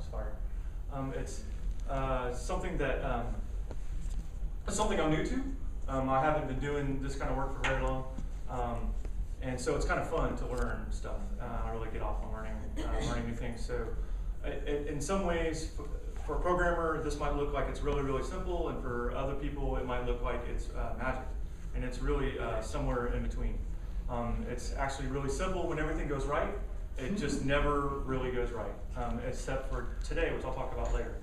complex fire. It's something that it's something I'm new to. I haven't been doing this kind of work for very long, and so it's kind of fun to learn stuff. I really get off on learning new things. So, in some ways, for a programmer, this might look like it's really, really simple, and for other people, it might look like it's magic, and it's really somewhere in between. It's actually really simple when everything goes right. It just never really goes right, except for today, which I'll talk about later.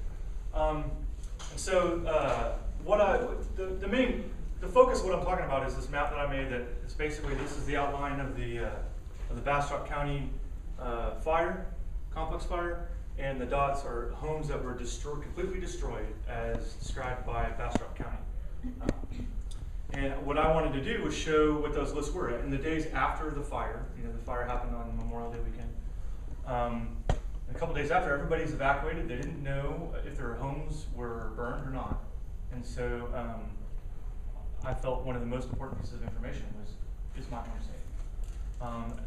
The focus of what I'm talking about is this map that I made. That is basically, this is the outline of the Bastrop County complex fire, and the dots are homes that were completely destroyed, as described by Bastrop County. And what I wanted to do was show what those lists were in the days after the fire. The fire happened on Memorial Day weekend. A couple days after, everybody's evacuated. They didn't know if their homes were burned or not. And so I felt one of the most important pieces of information was, is my home safe?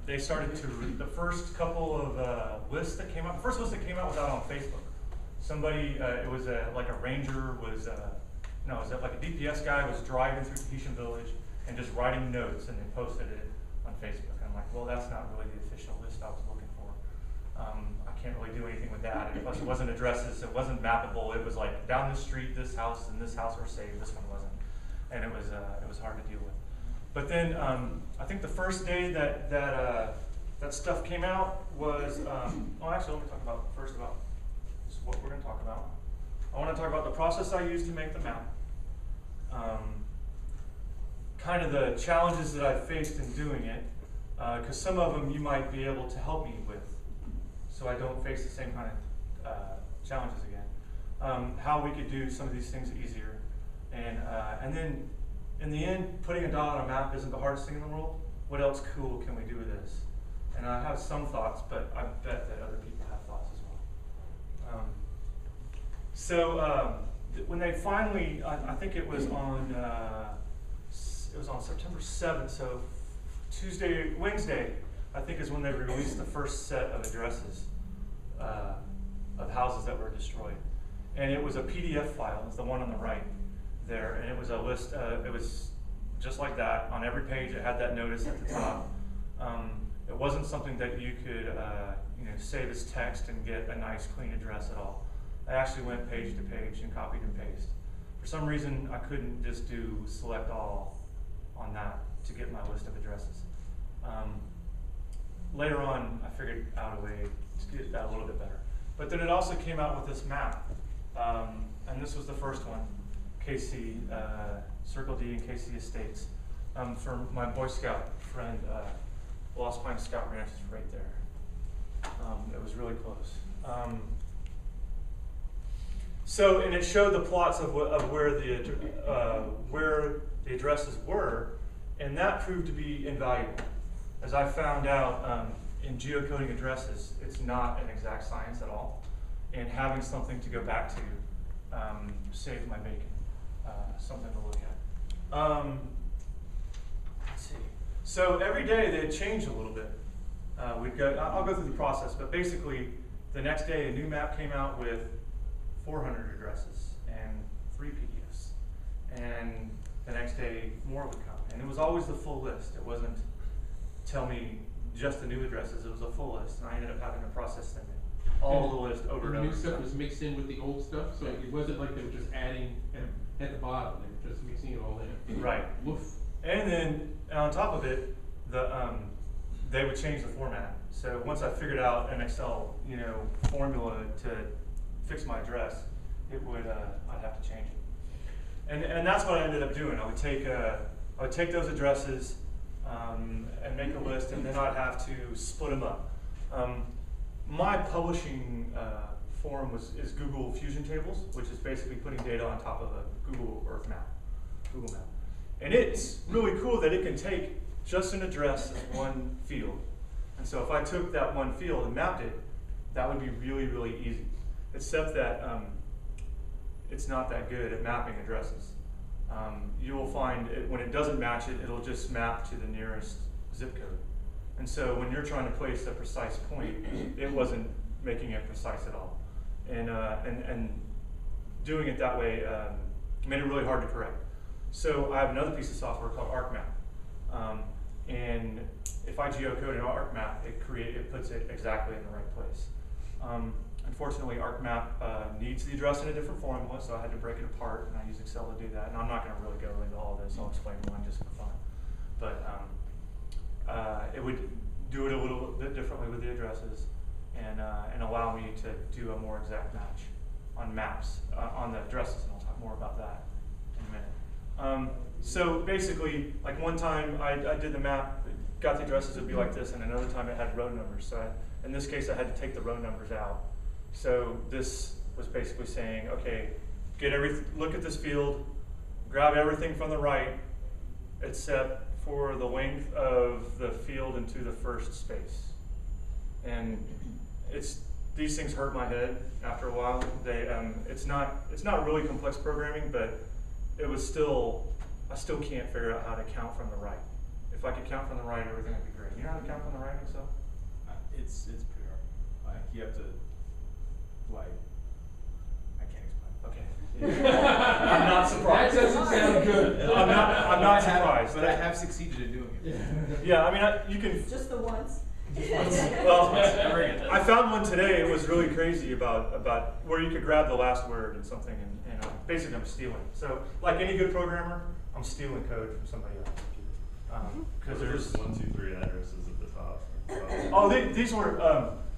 They started to read the first couple of lists that came out. The first list that came out was out on Facebook. Somebody, it was like a ranger was, no, it was like a DPS guy was driving through Tahitian Village and just writing notes, and they posted it on Facebook. And I'm like, well, that's not really the official list I was looking for. I can't really do anything with that. And plus, it wasn't addresses, it wasn't mappable. It was like down the street, this house and this house are saved, this one wasn't, and it was hard to deal with. But then I think the first day that stuff came out was well, actually, let me talk about first about what we're going to talk about. I want to talk about the process I used to make the map, kind of the challenges that I faced in doing it, because some of them you might be able to help me with, so I don't face the same kind of challenges again. How we could do some of these things easier, and then in the end, putting a dot on a map isn't the hardest thing in the world. What else cool can we do with this? And I have some thoughts, but I bet that other people have thoughts as well. So when they finally, I think it was on September 7th, so Wednesday, I think is when they released the first set of addresses of houses that were destroyed. And it was a PDF file, it's the one on the right there, and it was a list, it was just like that. On every page it had that notice at the top. It wasn't something that you could save as text and get a nice clean address at all. I actually went page to page and copied and pasted. For some reason, I couldn't just do select all on that to get my list of addresses. Later on, I figured out a way to get that a little bit better. But then it also came out with this map, and this was the first one, KC, Circle D and KC Estates, for my Boy Scout friend. Lost Pine Scout Ranch is right there. It was really close. And it showed the plots of where the addresses were, and that proved to be invaluable. As I found out in geocoding addresses, it's not an exact science at all, and having something to go back to saved my bacon. Something to look at. Let's see. So every day they had changed a little bit. I'll go through the process, but basically the next day a new map came out with 400 addresses and 3 PDFs. And the next day more would come. And it was always the full list. It wasn't tell me just the new addresses, it was a full list. And I ended up having to process them all the list over and over. The new stuff was mixed in with the old stuff, so it wasn't like they were just adding at the bottom, they were just mixing it all in. Right. Woof. And then on top of it, they would change the format. So once I figured out an Excel, formula to fix my address, it would I'd have to change it. And that's what I ended up doing. I would take those addresses and make a list, and then I'd have to split them up. My publishing form is Google Fusion Tables, which is basically putting data on top of a Google Earth map, Google map. And it's really cool that it can take just an address as one field. And so if I took that one field and mapped it, that would be really, really easy. Except that it's not that good at mapping addresses. You will find when it doesn't match it, it'll just map to the nearest zip code. And so when you're trying to place a precise point, it wasn't making it precise at all. and doing it that way made it really hard to correct. So I have another piece of software called ArcMap, and if I geocode an ArcMap, it puts it exactly in the right place. Unfortunately, ArcMap needs the address in a different formula, so I had to break it apart, and I use Excel to do that. And I'm not going to really go into all this. I'll explain one just for fun. But it would do it a little bit differently with the addresses, and allow me to do a more exact match on maps, on the addresses, and I'll talk more about that in a minute. So basically, like one time I did the map, got the addresses, it would be like this, and another time it had road numbers. So in this case, I had to take the road numbers out. So this was basically saying, okay, look at this field, grab everything from the right, except for the length of the field into the first space. And these things hurt my head after a while. It's not really complex programming, but I still can't figure out how to count from the right. If I could count from the right, everything would be great. You know how to count from the right in Excel? It's pretty hard. Like, you have to, like, I can't explain. Okay. I'm not surprised. That doesn't sound good. I'm not surprised. But I have succeeded in doing it. Yeah, I mean, you can. Just the once. Well, I found one today. It was really crazy about where you could grab the last word in something, and basically I'm stealing. So, like any good programmer, I'm stealing code from somebody else. Because there's 1, 2, 3 addresses at the top. Oh, these were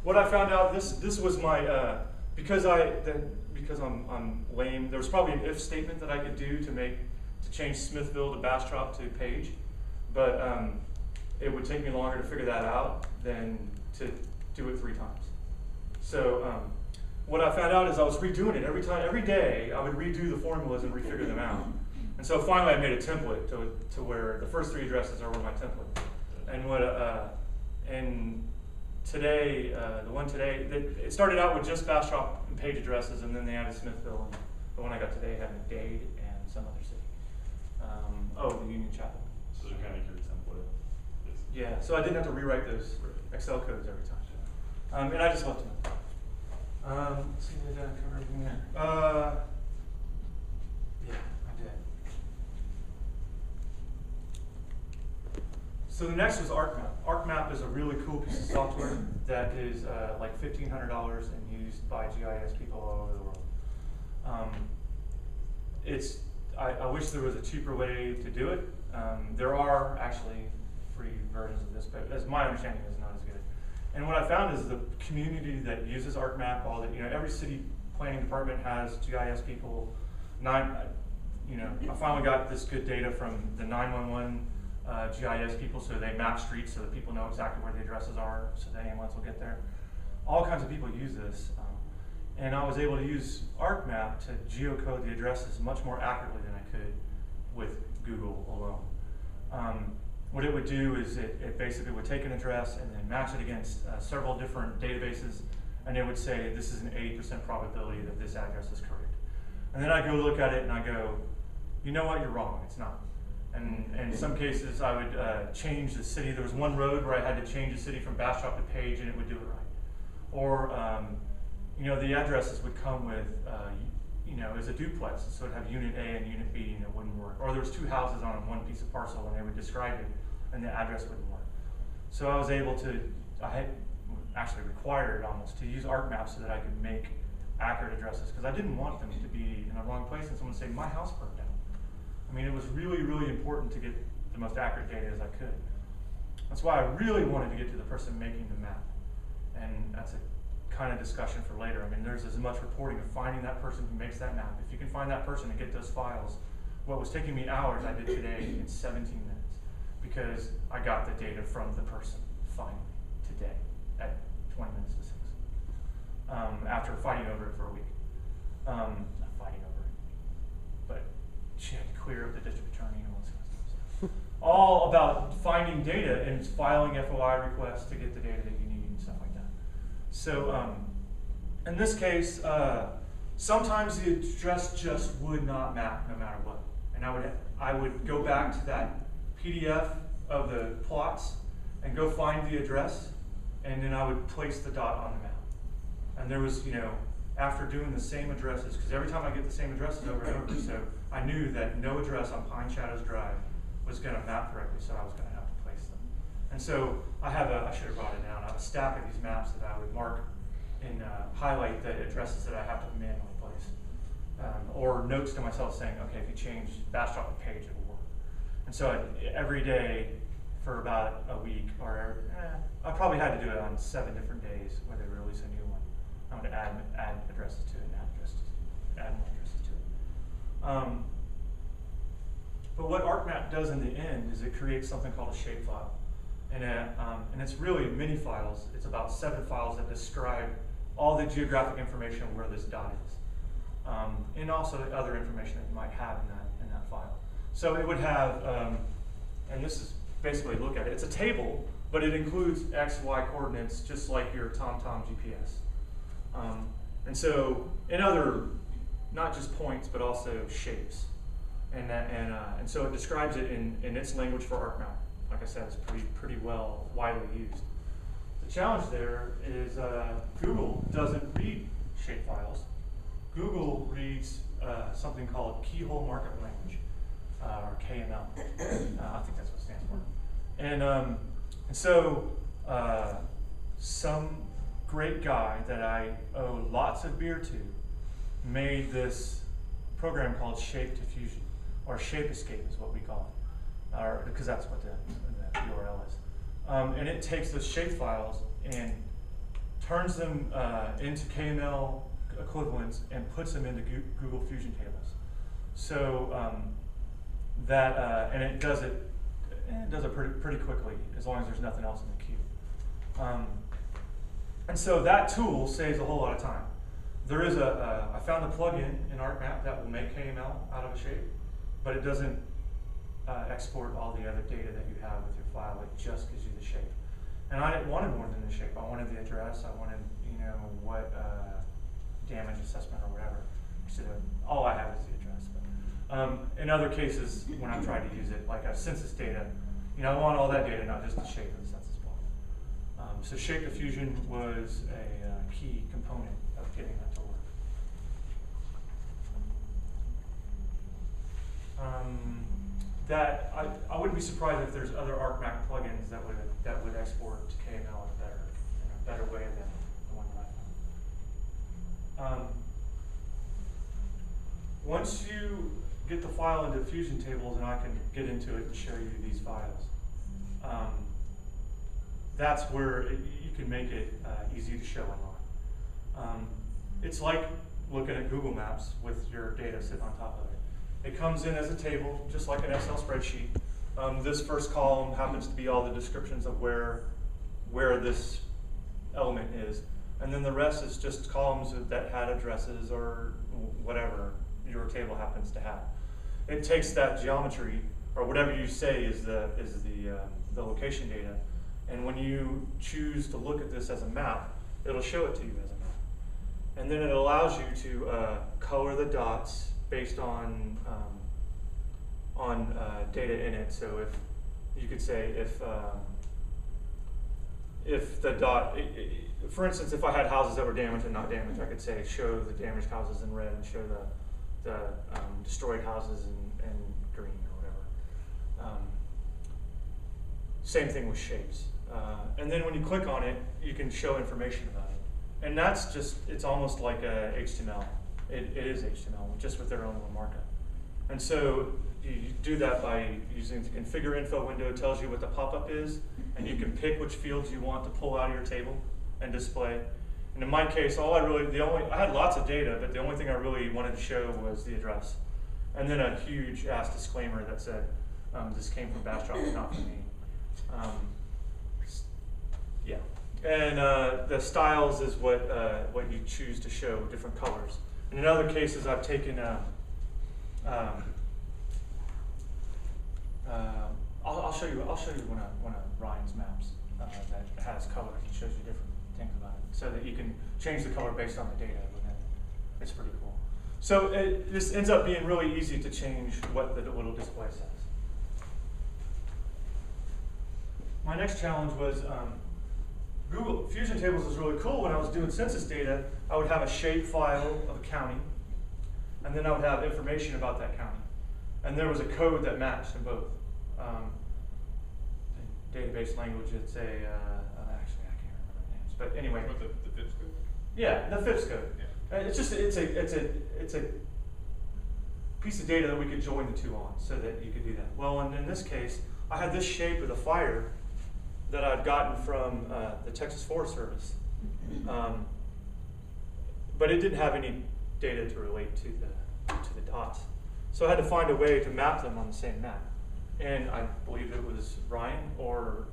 what I found out. This was my because I'm lame. There was probably an if statement that I could do to change Smithville to Bastrop to Page, but it would take me longer to figure that out than to do it 3 times. So what I found out is I was redoing it every day. I would redo the formulas and refigure them out. And so finally I made a template to where the first 3 addresses are my template. And today, the one today, it started out with just Bastrop and Page addresses, and then they added Smithville, and the one I got today had McDade and some other city. The Union Chapel. So they're kind of your template. Yeah, so I didn't have to rewrite those Excel codes every time. And I just left them. Let's see, did I cover everything there? Yeah, I did. So the next was ArcMap. ArcMap is a really cool piece of software that is like $1,500 and used by GIS people all over the world. I wish there was a cheaper way to do it. There are actually free versions of this, but as my understanding is not as good. And what I found is the community that uses ArcMap, every city planning department has GIS people. I finally got this good data from the 911 GIS people, so they map streets so that people know exactly where the addresses are, so the ambulance will get there. All kinds of people use this, and I was able to use ArcMap to geocode the addresses much more accurately than I could with Google alone. What it would do is it basically would take an address and then match it against several different databases, and it would say this is an 80% probability that this address is correct. And then I go look at it and I go, you know what, you're wrong, it's not. And in some cases I would change the city. There was one road where I had to change the city from Bastrop to Page and it would do it right. Or the addresses would come with as a duplex, so it'd have unit A and unit B and it wouldn't work. Or there was 2 houses on one piece of parcel and they would describe it and the address wouldn't work. So I was able to, I had actually required almost to use ArcMap so that I could make accurate addresses, because I didn't want them to be in the wrong place and someone say, my house burned down. I mean, it was really, really important to get the most accurate data as I could. That's why I really wanted to get to the person making the map. And that's a kind of discussion for later. I mean, there's as much reporting of finding that person who makes that map. If you can find that person and get those files, what was taking me hours, I did today in 17 minutes, because I got the data from the person finally today at 20 minutes to 6. After fighting over it for a week. Not fighting over it, but she had to clear up the district attorney and all this kind of stuff. So, all about finding data and filing FOI requests to get the data that you need and stuff like that. So in this case, sometimes the address just would not map no matter what. And I would go back to that PDF of the plots and go find the address, and then I would place the dot on the map. And there was, after doing the same addresses, because every time I get the same addresses over and over, so I knew that no address on Pine Shadows Drive was going to map correctly, so I was going to have to place them. And so I should have brought it down, I have a stack of these maps that I would mark and highlight the addresses that I have to manually place. Or notes to myself saying, okay, if you change Bastrop the page, it will work. And so every day for about a week, or I probably had to do it on 7 different days where they release a new one. I would add addresses to it, and add more addresses to it. But what ArcMap does in the end is it creates something called a shapefile. And it's really mini files. It's about 7 files that describe all the geographic information where this dot is. And also the other information that you might have in that file. So it would have, and this is basically, look at it, it's a table, but it includes X, Y coordinates, just like your TomTom GPS. And so in other, not just points, but also shapes. And so it describes it in its language for ArcMap. Like I said, it's pretty well, widely used. The challenge there is Google doesn't read shapefiles. Google reads something called Keyhole Markup Language, or KML. I think that's what it stands for. And so some great guy that I owe lots of beer to made this program called Shape Diffusion, or Shape Escape is what we call it, because that's what the URL is. And it takes those shape files and turns them into KML equivalents and puts them into Google Fusion tables. So and it does it pretty quickly, as long as there's nothing else in the queue. And so that tool saves a whole lot of time. There is I found a plugin in ArcMap that will make KML out of a shape, but it doesn't export all the other data that you have with your file. It just gives you the shape. And I wanted more than the shape. I wanted the address. I wanted, what damage assessment or whatever. So all I have is the address. But in other cases, when I'm trying to use it, like a census data, I want all that data, not just the shape of the census block. So Shape Diffusion was a key component of getting that to work. That I wouldn't be surprised if there's other ArcMap plugins that would export to KML in a better way than the one that I found. Once you get the file into Fusion tables, and I can get into it and show you these files, that's where you can make it easy to show online. It's like looking at Google Maps with your data sitting on top of it. It comes in as a table, just like an Excel spreadsheet. This first column happens to be all the descriptions of where this element is. And then the rest is just columns that had addresses or whatever your table happens to have. It takes that geometry, or whatever you say is the location data, and when you choose to look at this as a map, it'll show it to you as a map. And then it allows you to color the dots based on data in it. So if you could say if the dot, for instance, if I had houses that were damaged and not damaged, I could say show the damaged houses in red and show the destroyed houses in green or whatever. Same thing with shapes. And then when you click on it, you can show information about it. And that's just, it's almost like a HTML. It is HTML, just with their own little markup. And so you do that by using the configure info window. It tells you what the pop-up is, and you can pick which fields you want to pull out of your table and display. And in my case, I had lots of data, but the only thing I really wanted to show was the address. And then a huge ass disclaimer that said, this came from Bastrop, not from me. Yeah. And the styles is what you choose to show, different colors. And in other cases, I've taken I'll show you one of Ryan's maps that has colors and shows you different things about it, so that you can change the color based on the data within it. It's pretty cool. So this ends up being really easy to change what the little display says. My next challenge was Google Fusion Tables is really cool. When I was doing census data, I would have a shape file of a county, and then I would have information about that county. And there was a code that matched in both. In database language, it's actually I can't remember the names, but anyway. What, the FIPS code? Yeah, the FIPS code. Yeah. It's just it's a piece of data that we could join the two on, so that you could do that. Well, and in this case, I had this shape of the fire that I'd gotten from the Texas Forest Service, but it didn't have any data to relate to the dots. So I had to find a way to map them on the same map. And I believe it was Ryan or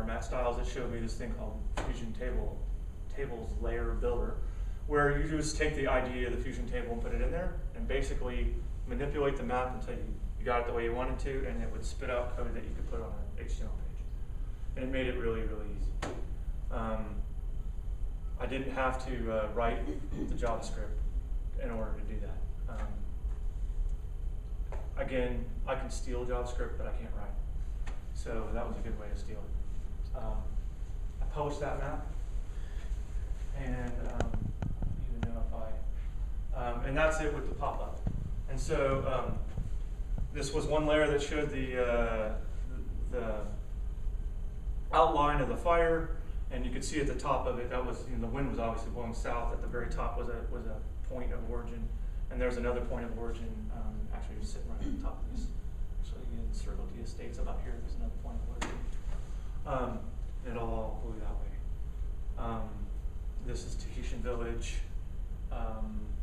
Matt Stiles that showed me this thing called Fusion Tables Layer Builder, where you just take the ID of the Fusion table and put it in there, and basically manipulate the map until you got it the way you wanted to, and it would spit out code that you could put on an HTML page. And it made it really, really easy. I didn't have to write the JavaScript in order to do that. Again, I can steal JavaScript, but I can't write. So that was a good way to steal it. I published that map, and I don't even know if I, and that's it with the pop-up. And so this was one layer that showed the outline of the fire, and you could see at the top of it, that was, the wind was obviously blowing south. At the very top was a point of origin, and there's another point of origin actually just sitting right at the top of this. Actually, in Circle D Estates about here, there's another point of origin. It all blew that way. This is Tahitian Village,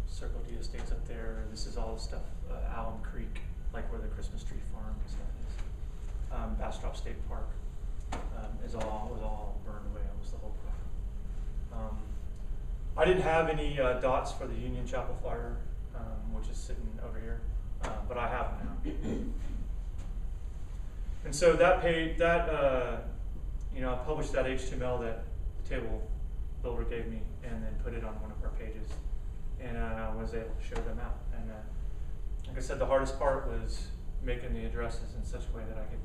Circle D Estates up there. This is all the stuff, Alum Creek, like where the Christmas tree farm and stuff is. Bastrop State Park was all burned away, almost the whole project. I didn't have any dots for the Union Chapel fire, which is sitting over here, but I have them now. And so that page, I published that HTML that the table builder gave me, and then put it on one of our pages, and I was able to show them out. And like I said, the hardest part was making the addresses in such a way that I could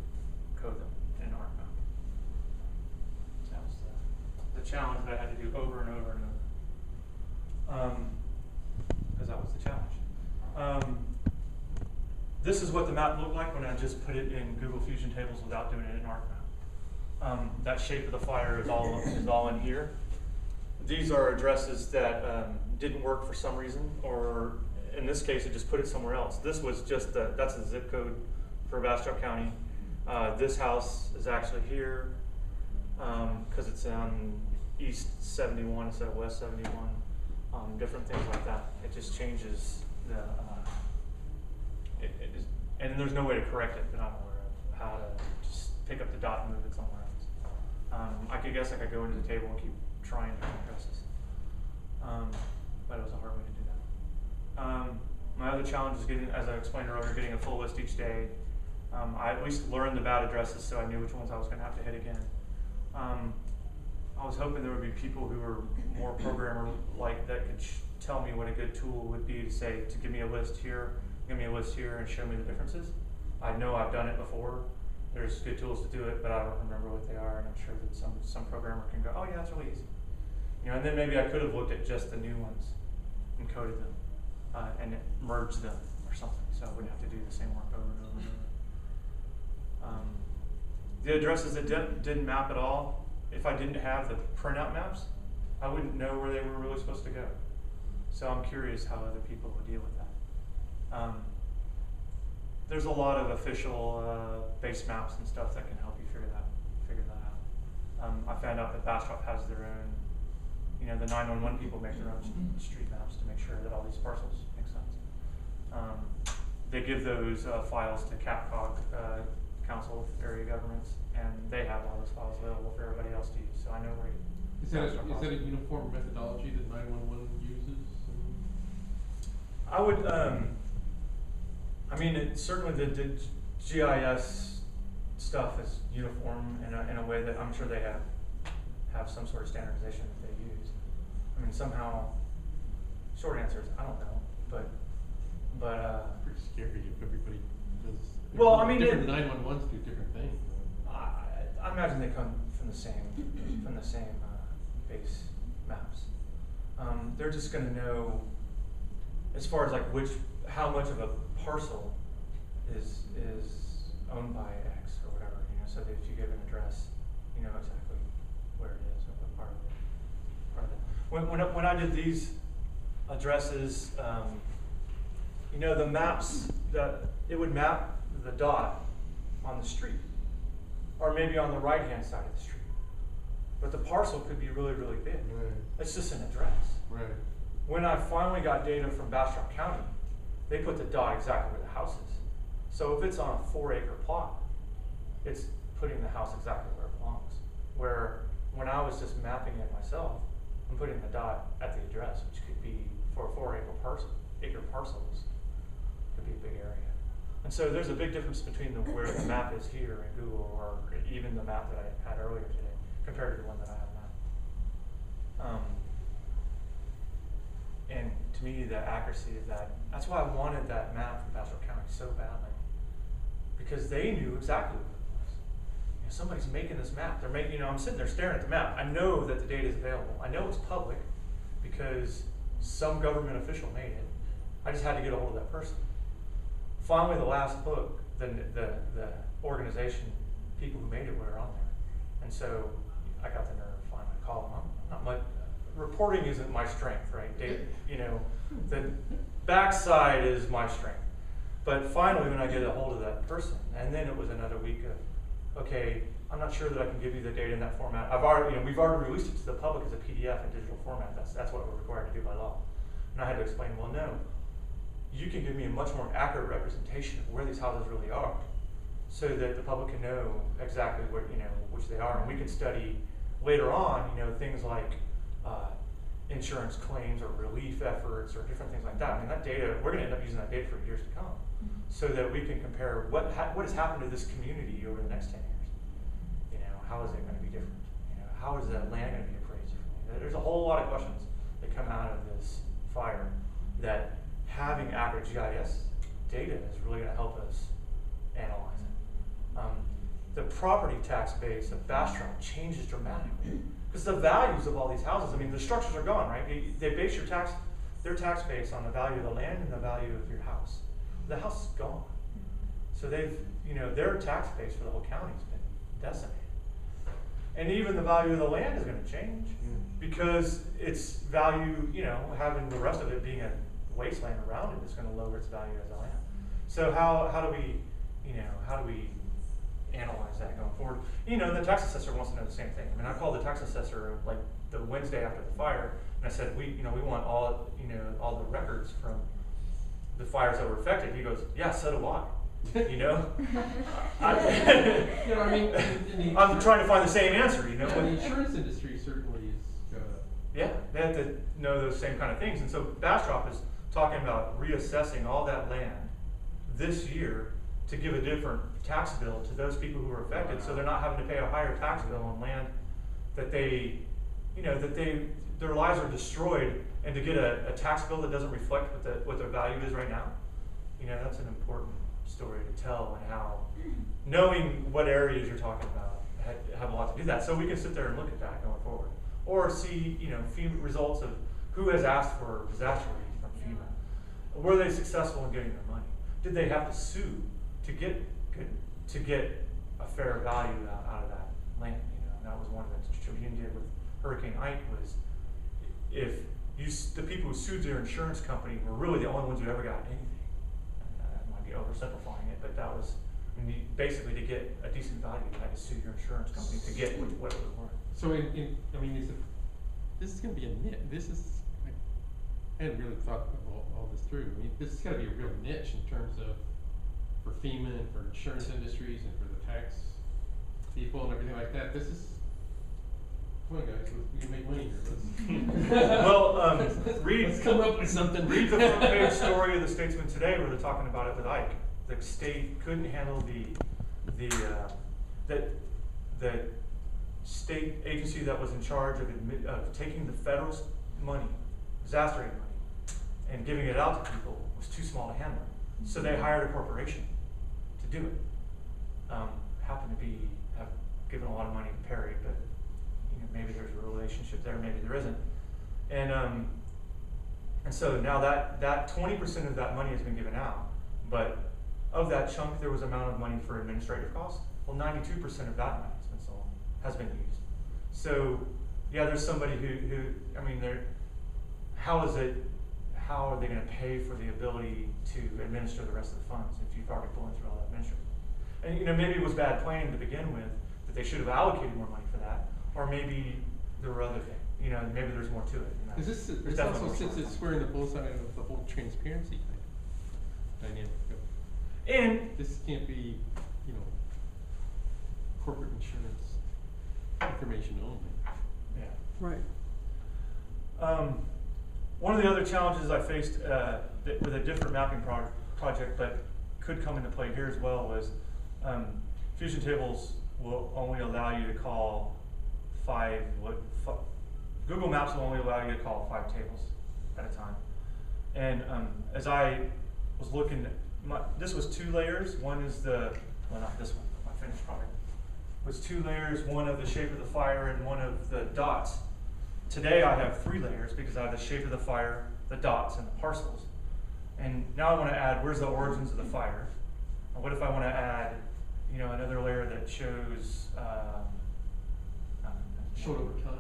code them in ArcMap. That was the challenge that I had to do over and over and over, because that was the challenge. This is what the map looked like when I just put it in Google Fusion Tables without doing it in ArcMap. That shape of the fire is all in here. These are addresses that didn't work for some reason, or in this case, it just put it somewhere else. This was just that's the zip code for Bastrop County. This house is actually here because it's on East 71 instead of West 71. Different things like that. It just changes the. And there's no way to correct it that I'm aware of, how to just pick up the dot and move it somewhere else. I guess I could go into the table and keep trying different addresses, but it was a hard way to do that. My other challenge is getting, as I explained earlier, getting a full list each day. I at least learned the bad addresses so I knew which ones I was going to have to hit again. I was hoping there would be people who were more programmer-like that could tell me what a good tool would be to give me a list here, give me a list here, and show me the differences. I know I've done it before. There's good tools to do it, but I don't remember what they are, and I'm sure that some programmer can go, oh yeah, it's really easy. And then maybe I could have looked at just the new ones and coded them and merged them or something, so I wouldn't have to do the same work over and over and over. The addresses that didn't map at all, if I didn't have the printout maps, I wouldn't know where they were really supposed to go. So I'm curious how other people would deal with that. There's a lot of official base maps and stuff that can help you figure that out. I found out that Bastrop has their own, the 911 people make their own street maps to make sure that all these parcels make sense. They give those files to CapCog, Council of Area Governments, and they have all those files available for everybody else to use. So I know where. Is that a uniform methodology that 911 uses? I would. Certainly the GIS stuff is uniform in a way that I'm sure they have some sort of standardization that they use. Somehow. Short answer is I don't know, but. Pretty scary if everybody does. Well, different 911s do different things. I imagine they come from the same base maps. They're just going to know, as far as like how much of a parcel is owned by X or whatever, you know, so that if you give an address, you know exactly where it is or what part of it. When I did these addresses, you know, the maps that it would map the dot on the street, or maybe on the right-hand side of the street. But the parcel could be really, really big. Right. It's just an address. Right. When I finally got data from Bastrop County, they put the dot exactly where the house is. So if it's on a 4-acre plot, it's putting the house exactly where it belongs. Where when I was just mapping it myself, I'm putting the dot at the address, which could be for a 4-acre parcels, could be a big area. And so there's a big difference between where the map is here in Google, or even the map that I had earlier today, compared to the one that I have now. And to me, the accuracy of that's why I wanted that map from Bastrop County so badly. Because they knew exactly what it was. You know, somebody's making this map. They're making, you know, I'm sitting there staring at the map. I know that the data is available. I know it's public because some government official made it. I just had to get a hold of that person. Finally, the last book, the organization, people who made it were on there. And so I got the nerve to finally call them. I'm not much, reporting isn't my strength, right? You know, the backside is my strength. But finally, when I get a hold of that person, and then it was another week of, okay, I'm not sure that I can give you the data in that format. We've already released it to the public as a PDF in digital format. That's what we're required to do by law. And I had to explain, well, no, you can give me a much more accurate representation of where these houses really are, so that the public can know exactly where, you know, which they are, and we can study later on, you know, things like insurance claims or relief efforts or different things like that. I mean, that data, we're going to end up using that data for years to come, so that we can compare what has happened to this community over the next 10 years. You know, how is it going to be different? You know, how is that land going to be appraised differently? There's a whole lot of questions that come out of this fire that having accurate GIS data is really going to help us analyze it. The property tax base of Bastrop changes dramatically because the values of all these houses, I mean, the structures are gone, right? They base their tax base on the value of the land and the value of your house. The house is gone. So their tax base for the whole county has been decimated. And even the value of the land is going to change because its value, you know, having the rest of it being a wasteland around it is going to lower its value as a land. So how do we analyze that going forward? You know, the tax assessor wants to know the same thing. I mean, I called the tax assessor like the Wednesday after the fire, and I said, we want all the records from the fires that were affected. He goes, yeah, so do I. You know, I'm trying to find the same answer. You know, the insurance industry certainly is. Yeah, they have to know those same kind of things, and so Bastrop is talking about reassessing all that land this year to give a different tax bill to those people who were affected, so they're not having to pay a higher tax bill on land that their lives are destroyed, and to get a tax bill that doesn't reflect what their value is right now. You know, that's an important story to tell, and how knowing what areas you're talking about have a lot to do that. So we can sit there and look at that going forward, or see, you know, FEMA results of who has asked for disaster relief from FEMA. Were they successful in getting their money? Did they have to sue to get a fair value out of that land? You know, and that was one of the Tribune did with Hurricane Ike, was the people who sued their insurance company were really the only ones who ever got anything. That might be oversimplifying it, but that was, basically, to get a decent value, you had to sue your insurance company to get what it was worth. So this is going to be a nit. This is, I hadn't really thought all this through. I mean, this is going to be a real niche in terms of for FEMA and for insurance industries and for the tax people and everything like that. This is, come on guys, we can make money here. Well, let's come up with something. Read the front page story of the Statesman today where they're talking about it with Ike. The state couldn't handle the state agency that was in charge of taking the federal money, disaster aid money, and giving it out to people was too small to handle. So they hired a corporation to do it. Happened to have given a lot of money to Perry, but maybe there's a relationship there, maybe there isn't. And so now that 20% of that money has been given out, but of that chunk, there was amount of money for administrative costs. Well, 92% of that money has been used. So, yeah, there's somebody who I mean, how are they going to pay for the ability to administer the rest of the funds if you've already gone through all that administration? And, you know, maybe it was bad planning to begin with, that they should have allocated more money for that, or maybe there were other things, you know, maybe there's more to it. Is this also, since it's squaring the bullseye of the whole transparency thing, dynamic of, And this can't be, you know, corporate insurance information only. yeah. Right. One of the other challenges I faced with a different mapping project, but could come into play here as well, was Fusion Tables will only allow you to call Google Maps will only allow you to call 5 tables at a time. And as I was looking, this was 2 layers. One is well, not this one, but my finished product was 2 layers, one of the shape of the fire and one of the dots. Today I have 3 layers because I have the shape of the fire, the dots, and the parcels. And now I want to add, where's the origins of the fire? And what if I want to add, you know, another layer that shows, Short over time.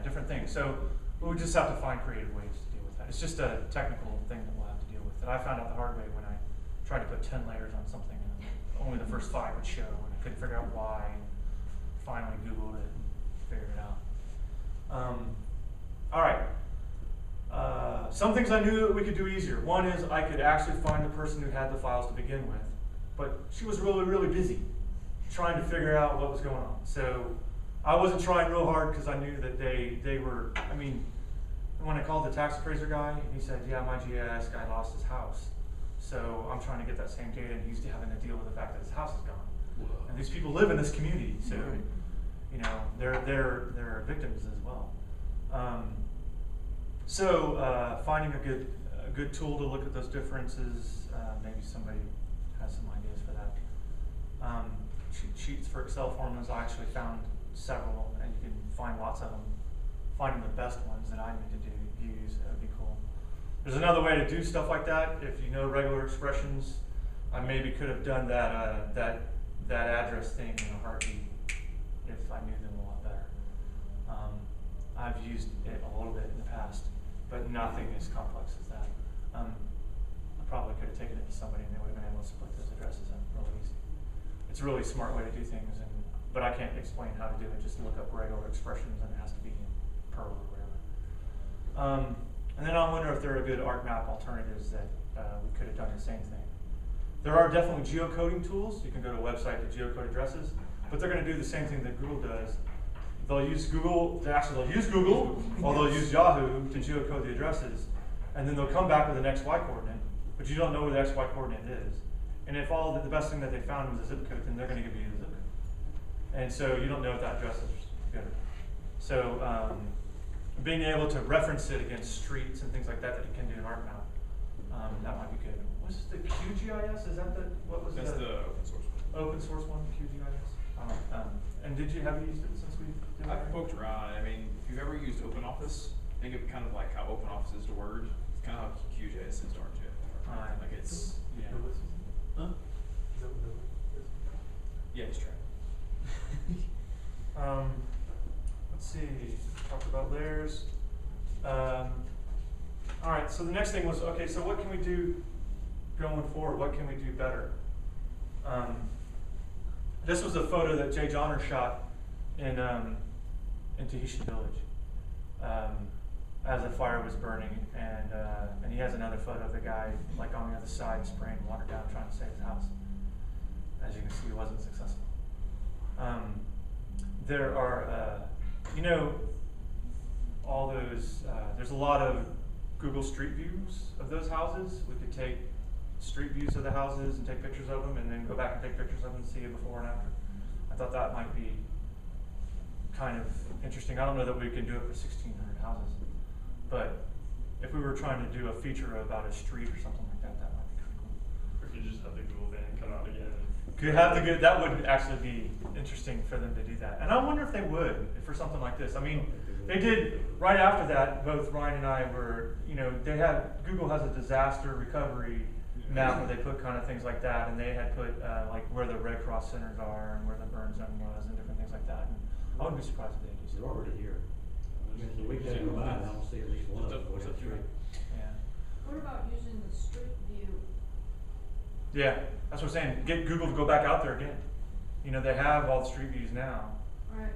different things. So we just have to find creative ways to deal with that. It's just a technical thing that we'll have to deal with. That I found out the hard way when I tried to put 10 layers on something and only the first 5 would show, and I couldn't figure out why. Finally Googled it and figured it out. All right. Some things I knew that we could do easier. One is I could actually find the person who had the files to begin with, but she was really, really busy trying to figure out what was going on. So I wasn't trying real hard because I knew that they were, I mean, when I called the tax appraiser guy, he said, yeah, my GIS guy lost his house. So I'm trying to get that same data, and he's having to deal with the fact that his house is gone. Whoa. And these people live in this community, so Right. you know they're victims as well. So finding a good tool to look at those differences. Maybe somebody has some ideas for that. Sheets for Excel formulas. I actually found several, and you can find lots of them. Finding the best ones that I need to use, that would be cool. There's another way to do stuff like that. If you know regular expressions, I maybe could have done that address thing in a heartbeat if I knew them a lot better. I've used it a little bit in the past, but nothing as complex as that. I probably could have taken it to somebody and they would have been able to split those addresses up really easy. It's a really smart way to do things, but I can't explain how to do it. Just look up regular expressions, and it has to be in Perl or whatever. And then I wonder if there are good ArcMap alternatives that we could have done the same thing. There are definitely geocoding tools. You can go to a website to geocode addresses, but they're going to do the same thing that Google does. They'll use Google, or they'll use Yahoo to geocode the addresses, and then they'll come back with an XY coordinate, but you don't know where the XY coordinate is. And if the best thing that they found was a zip code, then they're going to give you the zip code. And so you don't know if that address is good. So being able to reference it against streets and things like that you can do in ArcMap, that might be good. What's the QGIS? Is that That's the open source one. open source one, QGIS? And have you used it since we did it? I've poked around. I mean, if you've ever used OpenOffice, think of kind of like how OpenOffice is to Word. It's kind of how QGIS is to ArcGIS. Like it's, Yeah. huh? Yeah, just try it. Let's see, talked about layers. All right, so the next thing was, okay, so what can we do going forward? What can we do better? This was a photo that Jay Johnner shot in Tahitian Village as the fire was burning, and he has another photo of the guy like on the other side spraying water down trying to save his house. As you can see, he wasn't successful. There are, all those, there's a lot of Google Street Views of those houses. We could take street views of the houses and take pictures of them and then go back and take pictures of them and see it before and after. I thought that might be kind of interesting. I don't know that we can do it for 1,600 houses, but if we were trying to do a feature about a street or something like that, that might be kind of cool. Or you could just have the Google van come out again and Could have the good, that would actually be interesting for them to do that. And I wonder if they would, for something like this. I mean, they did, right after that, both Ryan and I were, Google has a disaster recovery map where they put kind of things like that, and they had put like where the Red Cross centers are and where the burn zone was and different things like that. And I wouldn't be surprised if they do They're something. already here. I mean, the week they go by, I don't see at least one of them going down the street. Yeah. What about using the street view? Yeah, that's what I'm saying. Get Google to go back out there again. They have all the street views now. Right.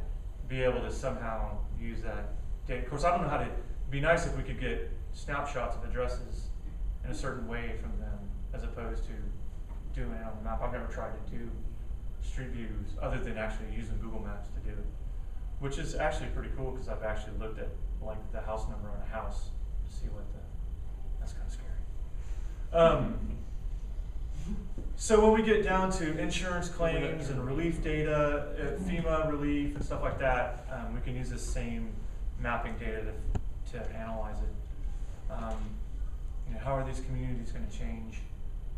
Be able to somehow use that data. Of course, I don't know how to. It'd be nice if we could get snapshots of addresses in a certain way from them, as opposed to doing it on the map. I've never tried to do street views other than actually using Google Maps to do it, which is actually pretty cool because I've actually looked at like the house number on a house to see what the. That's kind of scary. So when we get down to insurance claims and relief data, FEMA relief and stuff like that, we can use this same mapping data to analyze it. How are these communities going to change?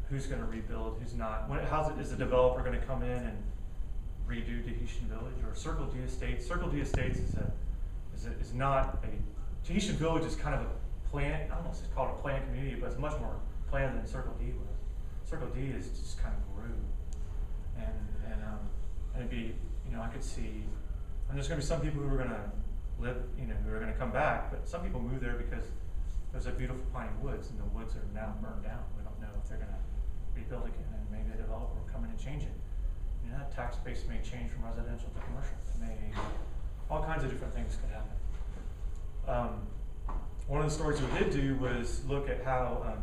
Who's going to rebuild? Who's not? Is the developer going to come in and redo Tahitian Village or Circle D Estates? Circle D Estates is not a Tahitian Village is kind of a planned. I don't know if it's called a planned community, but it's much more planned than Circle D was. Circle D is just kind of grew, and it'd be, I could see, and there's going to be some people who are going to live, who are going to come back, but some people move there because there's a beautiful piney woods, and the woods are now burned down. We don't know if they're going to rebuild again, and maybe a developer will come in and change it. That tax base may change from residential to commercial. All kinds of different things could happen. One of the stories we did do was look at how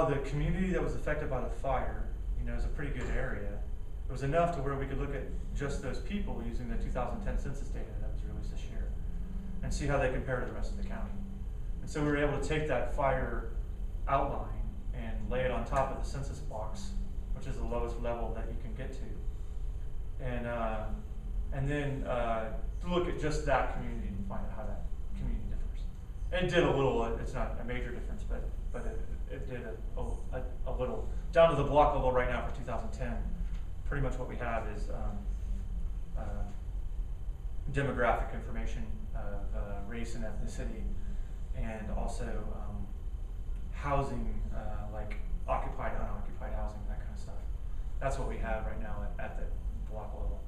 the community that was affected by the fire, is a pretty good area. It was enough to where we could look at just those people using the 2010 census data that was released this year and see how they compare to the rest of the county. And so we were able to take that fire outline and lay it on top of the census box, which is the lowest level that you can get to. And then look at just that community and find out how that community differs. And it did a little, it's not a major difference, but it did a little. Down to the block level right now for 2010, pretty much what we have is demographic information of race and ethnicity, and also housing, like occupied, unoccupied housing, that kind of stuff. That's what we have right now at the block level.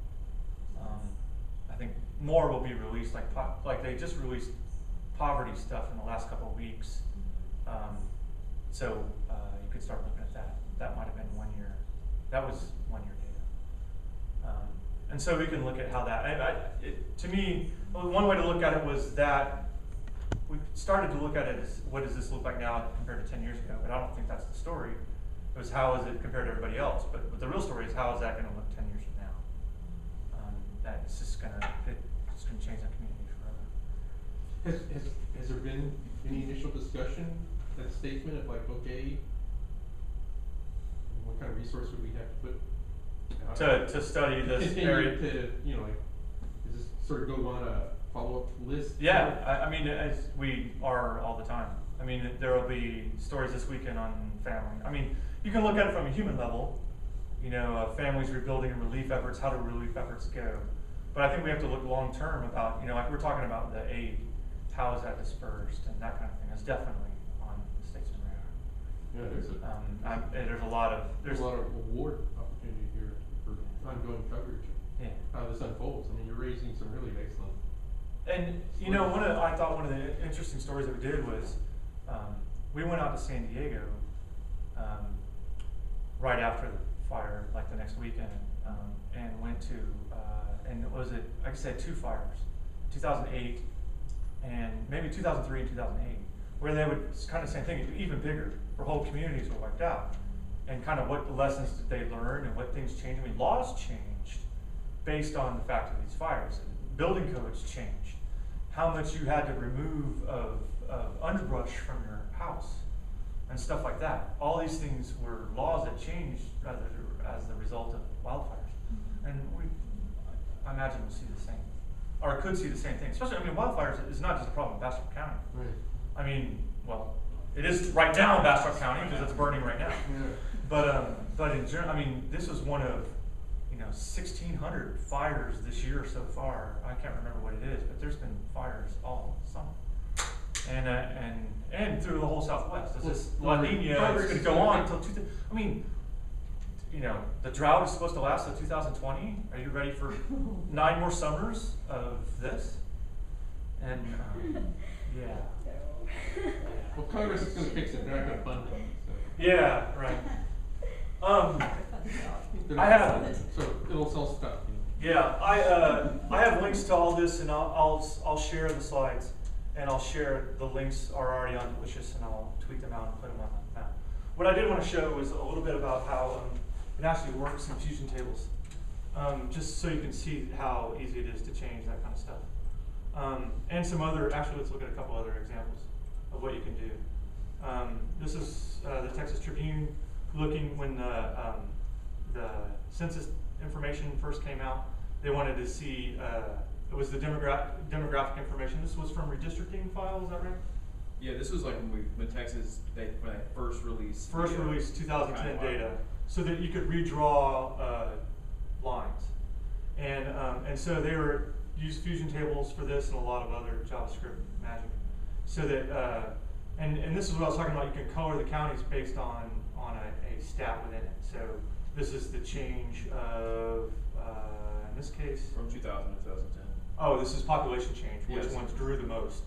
I think more will be released, like they just released poverty stuff in the last couple of weeks. So you could start looking at that. That might have been 1 year. That was 1 year data. And so we can look at how that, to me, one way to look at it was that we started to look at it as what does this look like now compared to 10 years ago, but I don't think that's the story. It was how is it compared to everybody else, but the real story is how is that going to look 10 years from now? That's just going to change the community forever. Has there been any initial discussion, that statement of like, okay, what kind of resource would we have to put To study this area. does this sort of go on a follow-up list? Yeah, I mean, as we are all the time. I mean, there will be stories this weekend on family. I mean, you can look at it from a human level, families rebuilding and relief efforts, how do relief efforts go? But I think we have to look long-term about, like we're talking about the aid, how is that dispersed and that kind of thing. That's definitely on the statesman radar. Yeah, There's a lot of award opportunity here for ongoing coverage. Yeah. How this unfolds. I mean, you're raising some really excellent. And I thought one of the interesting stories that we did was we went out to San Diego right after the fire, like the next weekend, and went to and was it, like I said, 2 fires, 2008 and maybe 2003 and 2008, where they would kind of same thing, even bigger, where whole communities were wiped out, and kind of what lessons did they learn and what things changed. I mean, laws changed based on the fact of these fires. Building codes changed. How much you had to remove of underbrush from your house and stuff like that. All these things were laws that changed as the result of wildfires. And I imagine we'll see the same, or could see the same thing. Especially, I mean, wildfires is not just a problem in Bastrop County. Right. I mean, well, It is right now in Bastrop County because it's burning right now. But in general, I mean, this was one of 1,600 fires this year so far. I can't remember what it is, but there's been fires all summer, and through the whole Southwest. This La Nina is going to go on until the drought is supposed to last until 2020. Are you ready for 9 more summers of this? And yeah. Well, Congress is gonna fix it, they're not gonna fund it, so. Yeah, right. They're I not have- gonna fund it, so it'll sell stuff, Yeah, I have links to all this, and I'll share the slides, and I'll share the links are already on Delicious, and I'll tweet them out and put them on the map. What I did want to show is a little bit about how it actually works in fusion tables, just so you can see how easy it is to change that kind of stuff. And some other, actually let's look at a couple other examples of what you can do. This is the Texas Tribune looking when the census information first came out. They wanted to see, it was the demographic information. This was from redistricting file, is that right? Yeah, this was like when Texas, when they first released. First released 2010 data, so that you could redraw lines. And so they were used fusion tables for this and a lot of other JavaScript magic. So that, and this is what I was talking about, you can color the counties based on a stat within it. So this is the change of, in this case. From 2000 to 2010. Oh, this is population change, which Yes. ones grew the most.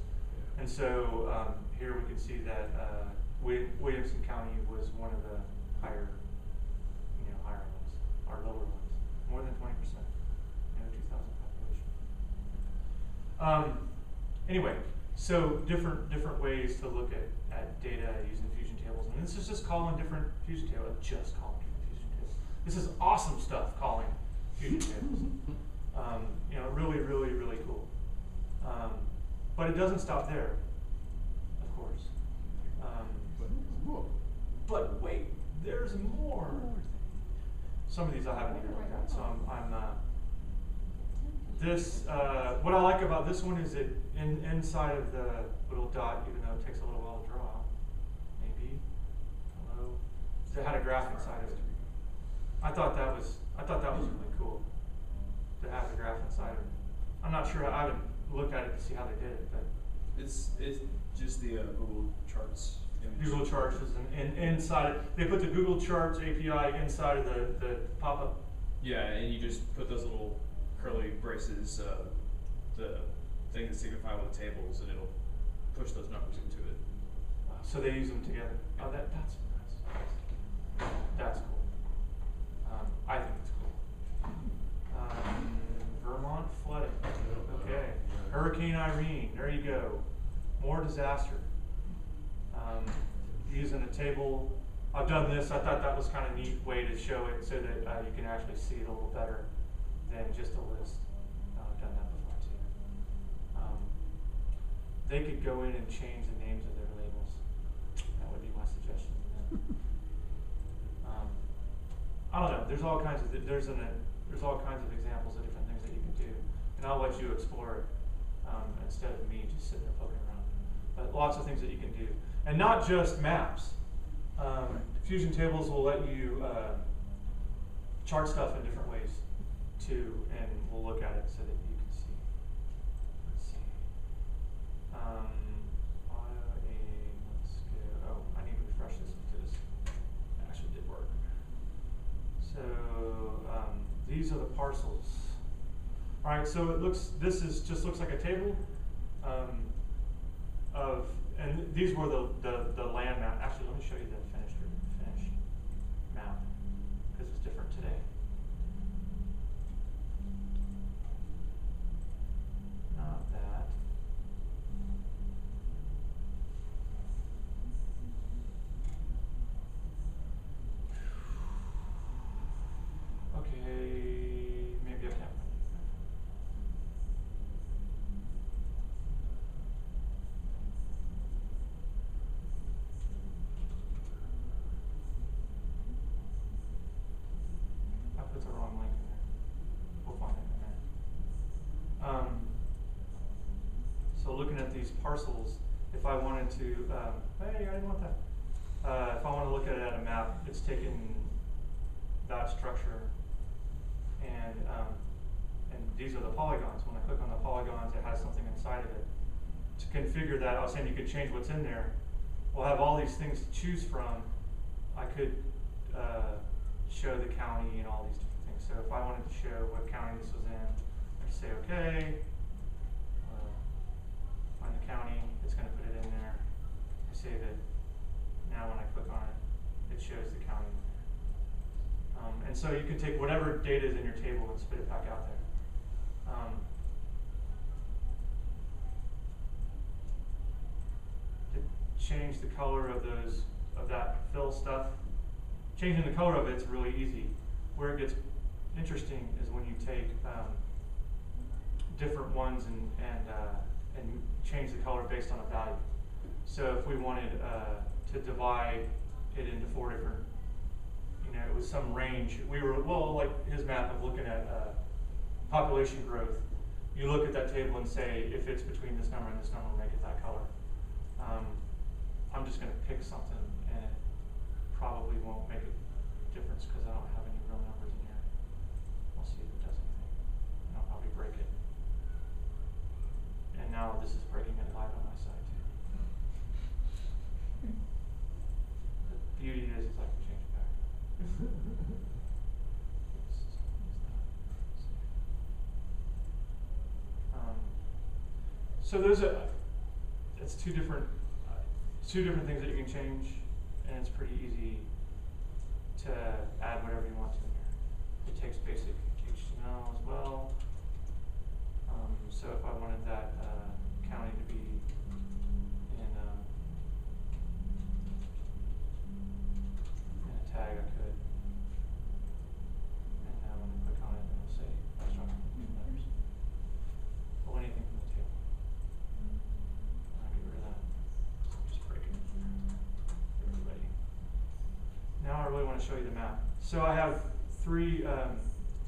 And so here we can see that Williamson County was one of the higher, higher ones, or lower ones, more than 20%, 2,000 population. Anyway, so different ways to look at data using fusion tables, and this is just calling different fusion tables. Just calling different fusion tables. This is awesome stuff, calling fusion tables. Really, really, really cool. But it doesn't stop there, of course. But wait, there's more. Some of these I haven't even looked at, so what I like about this one is it inside of the little dot, even though it takes a little while to draw, maybe. Hello. It had a graph inside of it. I thought that was really cool to have the graph inside of it. I'm not sure. I haven't looked at it to see how they did it, but It's just the Google Charts image. Google Charts is inside it. They put the Google Charts API inside of the pop-up. Yeah, and you just put those little curly braces, the thing that signify with the tables, and it'll push those numbers into it. So they use them together. Oh, that's cool. I think it's cool. Vermont flooding. Okay. Hurricane Irene. There you go. More disaster. Using a table. I've done this. I thought that was kind of a neat way to show it so that you can actually see it a little better than just a list. I've done that before too. They could go in and change the names of their labels. That would be my suggestion to them. I don't know. There's all kinds of examples of different things that you can do, and I'll let you explore it instead of me just sitting there poking around. But lots of things that you can do, and not just maps. Fusion tables will let you chart stuff in different ways too, and we'll look at it so that you can see. Let's see. Let's go. Oh, I need to refresh this because it actually did work. So these are the parcels. All right, so this just looks like a table and these were the land map. Actually, let me show you the finished map because it's different today. Not that. Okay, maybe I can't. I put the wrong link in there. We'll find it in a minute. So looking at these parcels, if I wanted to, hey, I didn't want that. If I want to look at it at a map, it's taken that structure and these are the polygons. When I click on the polygons, it has something inside of it. To configure that, I was saying you could change what's in there. We'll have all these things to choose from. I could show the county and all these different things. So if I wanted to show what county this was in, I could say, okay, find the county, it's going to put it in there. I save it. Now when I click on it, it shows the county in there. And so you can take whatever data is in your table and spit it back out there. To change the color of that fill stuff, changing the color of it's really easy. Where it gets interesting is when you take different ones and change the color based on a value. So if we wanted to divide it into 4 different, it was some range. We were, like his map of looking at population growth. You look at that table and say, if it's between this number and this number, make it that color. I'm just going to pick something, and it probably won't make a difference because I don't have any real numbers in here. We'll see if it does anything. And I'll probably break it. And now this is breaking it live on my side too. The beauty is I can change it back. So it's two different things that you can change, and it's pretty easy to add whatever you want to in here. It takes basic HTML as well. So if I wanted that county to be in a tag, I could. And now when I click on it, it'll say restaurant letters. Pull anything from the table. I'll get rid of that. Just break it for everybody. Now I really want to show you the map. So I have three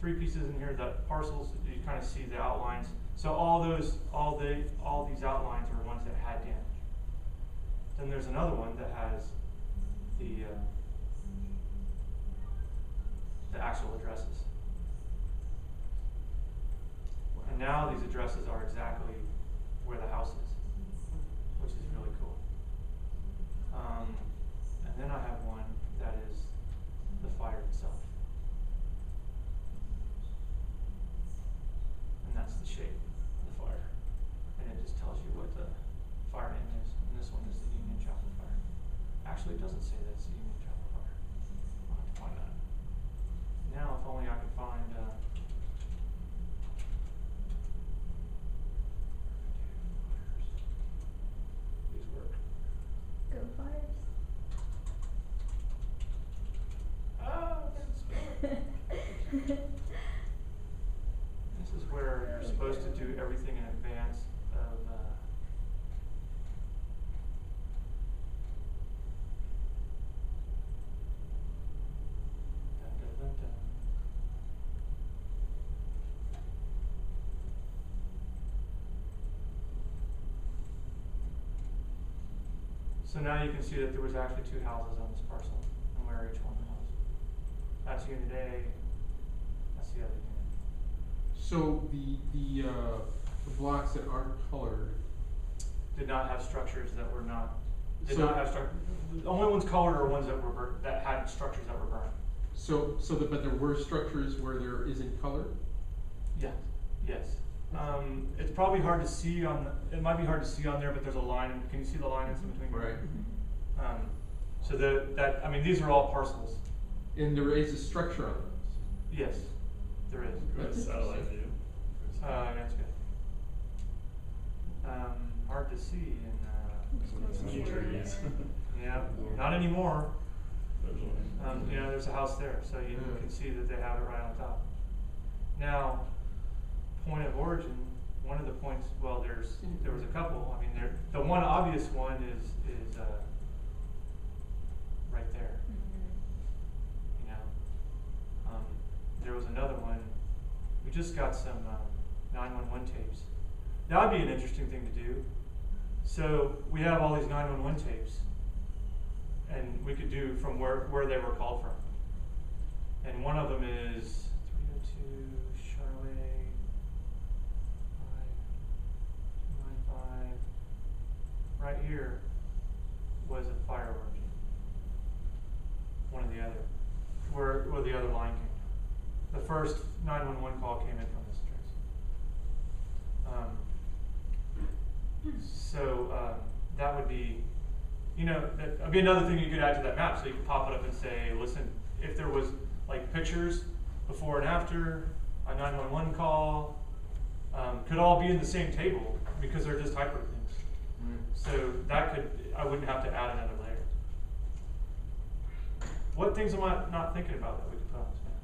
pieces in here, the parcels. You kind of see the outlines. So all these outlines are ones that had damage. Then there's another one that has the actual addresses. And now these addresses are exactly where the house is, which is really cool. And then I have one that is the fire itself. And that's the shape of the fire. And it just tells you what the fire name is. And this one is the Union Chapel Fire. Actually, it doesn't say that it's the Union Chapel Fire. I'll have to find that. Now, if only I could find please work. Go Fires. Oh, I didn't spell it. This is where you're supposed to do everything in advance of dun, dun, dun, dun. So now you can see that there was actually 2 houses on this parcel and where each one was. That's unit A, that's the other unit. So the blocks that aren't colored, Did not have structures that were not, So- the only ones colored are ones that were that had structures that were burned. but there were structures where there isn't color? Yeah, yes. It's probably hard to see it might be hard to see on there, but there's a line, can you see the line in between? Right. So these are all parcels. And there is a structure on those? Yes, there is. Good satellite view. That's good. Hard to see Some trees. yeah, not anymore. Visually. There's a house there, so you can see that they have it right on top. Now, point of origin, one of the points, there was a couple. I mean, the one obvious one is right there. There was another one. We just got some 911 tapes. That would be an interesting thing to do. So we have all these 911 tapes, and we could do from where they were called from. And one of them is 302 Charlotte 595. Right here was a fire origin. One or the other, where the other line came from. The first 911 call came in from this address. That would be, that would be another thing you could add to that map. So you could pop it up and say, listen, if there was like pictures before and after a 911 call, could all be in the same table because they're just hyperlinks. So that I wouldn't have to add another layer. What things am I not thinking about that we could put on this map?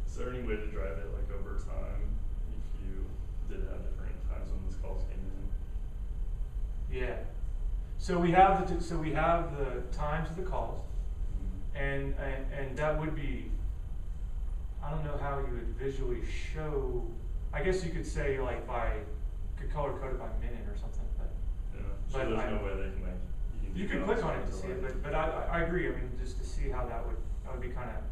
Is there any way to drive it like over time if you did have different times when those calls came in? Yeah. So we have the times of the calls, and that would be, I don't know how you would visually show. I guess you could say like could color code it by minute or something, but Yeah. So But there's no way they can you could click on it to see it. But I agree. I mean, just to see how that would be kind of.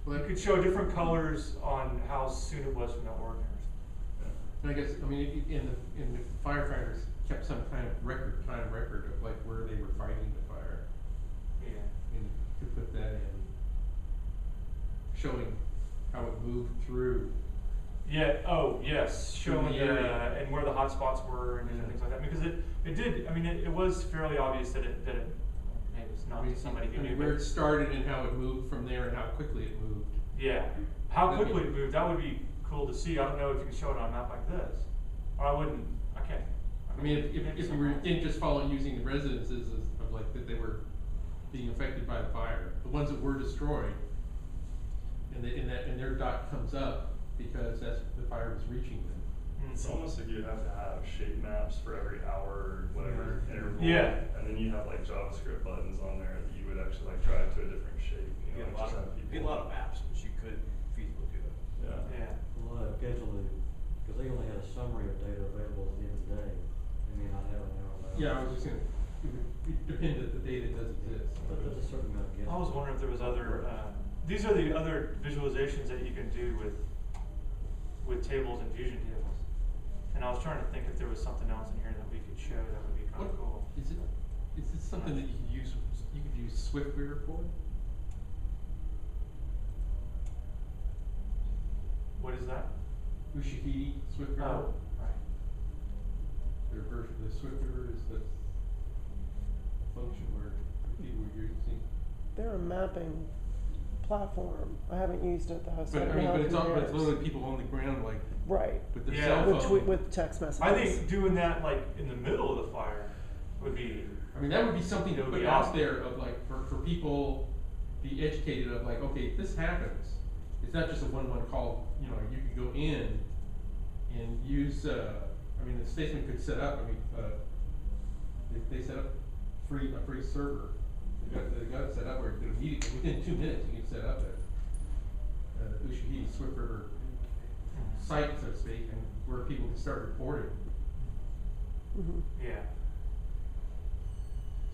Well, You could show different colors on how soon it was from the ordinary. And I guess, I mean, in the firefighters kept some kind of time record of like where they were fighting the fire. Yeah. And to put that in, showing how it moved through. Yeah. Oh, yes. Showing the area. and where the hot spots were and different things like that. Because it did. I mean, it was fairly obvious that it maybe it's not to somebody who knew. Where but- it started and how it moved from there and how quickly it moved. Yeah. How quickly it moved. That would be cool to see. I don't know if you can show it on a map like this. Or I wouldn't. I can't. I mean, if you were didn't just follow using the residences of like that they were being affected by the fire, the ones that were destroyed, and their dot comes up because the fire was reaching them. It's almost like you have to have shape maps for every hour or whatever interval. Yeah. And then you have like JavaScript buttons on there that you would actually like drive to a different shape. You Be know, a lot just of, have people. be a lot of maps, but you could feasibly do that. Yeah. Yeah. Well, occasionally, because they only had a summary of data available at the end of the day, they may not have an hour left. Yeah, I was just gonna, it depends that the data does exist. But there's a certain amount of guessing. I was wondering if there was other. These are the other visualizations that you can do with tables and fusion tables. And I was trying to think if there was something else in here that we could show that would be kind of cool. Is it something that you could use Swift Reader for? What is that? Ushahidi Swift Reader? Oh, right. Their version of the Swift Reader is the function where people were using. They're a mapping platform. I haven't used it though. So But I don't mean, know but if it's it all, but it's compares. literally people on the ground like Right. with their Yeah. cell phone. With text messages. I think doing that like in the middle of the fire would be. I mean, that would be something to It would put be out awesome. there of like, for people be educated of like, okay, if this happens, it's not just a one-one call, you know, you could go in and use, I mean, the statesman could set up, I mean, they set up a free server. They got it set up where you could immediately, within 2 minutes, you can set up a Ushahidi Swift River site, so to speak, and where people can start reporting. Mm-hmm. Yeah.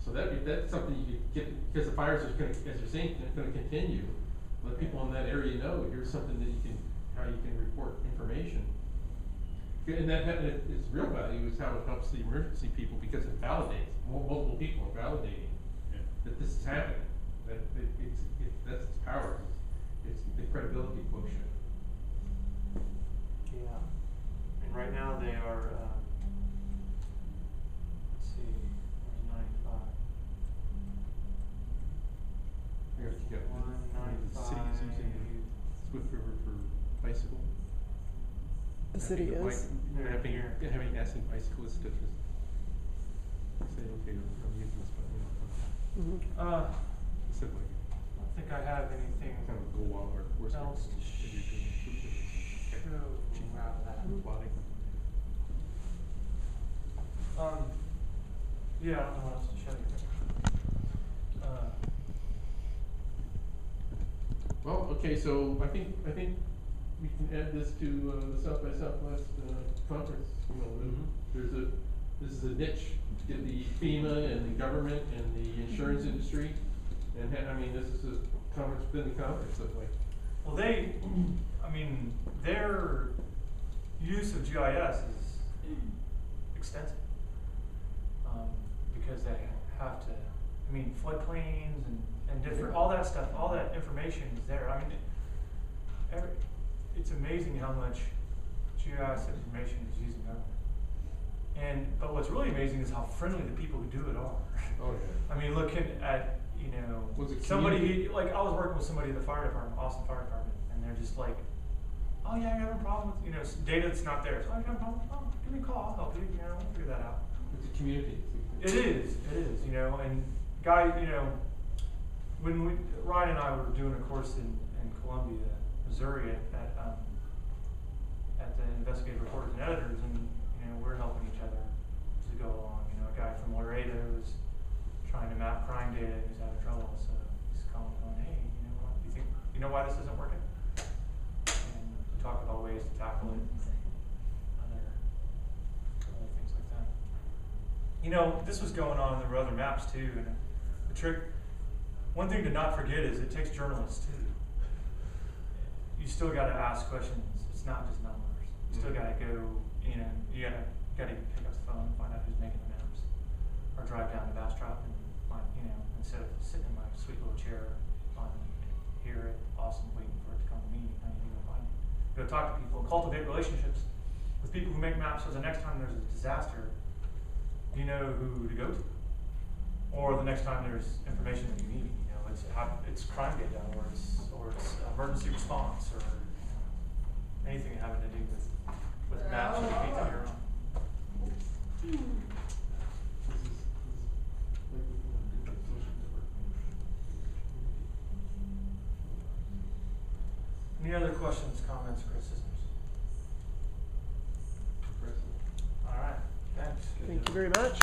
So that's something you could get, because the fires are gonna, as you're saying, they're gonna continue. Let people in that area know, here's something that you can, how you can report information. And its real value is how it helps the emergency people, because it validates, multiple people are validating that this is happening. That's its power, it's the credibility quotient. Yeah. And right now they are, let's see, there's 95. I mean, the city is using the Swift River for bicycle. The city is. Having asking bicyclists to just say, okay, I'm using this, but, you know, Mm-hmm. instead of like, I don't think I have anything kind of go on or worse. else to show out of that. Plotting. Yeah, I don't know what else to show you. Well, okay, so I think we can add this to the South by Southwest conference. You know, Mhm. there's a this is a niche to get the FEMA and the government and the insurance industry. And I mean, this is a conference within the conference, that way. Well, I mean, their use of GIS is extensive. Because they have to, I mean, floodplains and different, all that stuff, all that information is there. I mean, it's amazing how much GIS information is used in government. But what's really amazing is how friendly the people who do it are. Oh, yeah. I mean, looking at, you know, Was it somebody, community? like, I was working with somebody at the fire department, Austin Fire Department, and they're just like, oh yeah, I have a problem with, you know, data that's not there. So I have a problem, oh, give me a call, I'll help you, you know, we'll figure that out. It's a community. It is, you know, and you know, when Ryan and I were doing a course in Columbia, Missouri at the investigative reporters and editors, and, you know, we're helping each other to go along. You know, a guy from Laredo is trying to map crime data who's having trouble, so he's calling, hey, you know what, you know why this isn't working? And we talk about ways to tackle it, other things like that. You know, this was going on, there were other maps too, and the trick, one thing to not forget is it takes journalists too. You still gotta ask questions, it's not just numbers. You still gotta go, you know, you gotta pick up the phone and find out who's making the maps. Or drive down to Bastrop and find, you know, instead of sitting in my sweet little chair on here at Austin waiting for it to come to me, I need to go find it. Go talk to people, cultivate relationships with people who make maps so the next time there's a disaster, you know who to go to. Or the next time there's information that you need, you know, it's crime data or it's emergency response or, you know, anything having to do with maps or data you're on. Any other questions, comments, criticisms? All right, thanks. Thank you very much.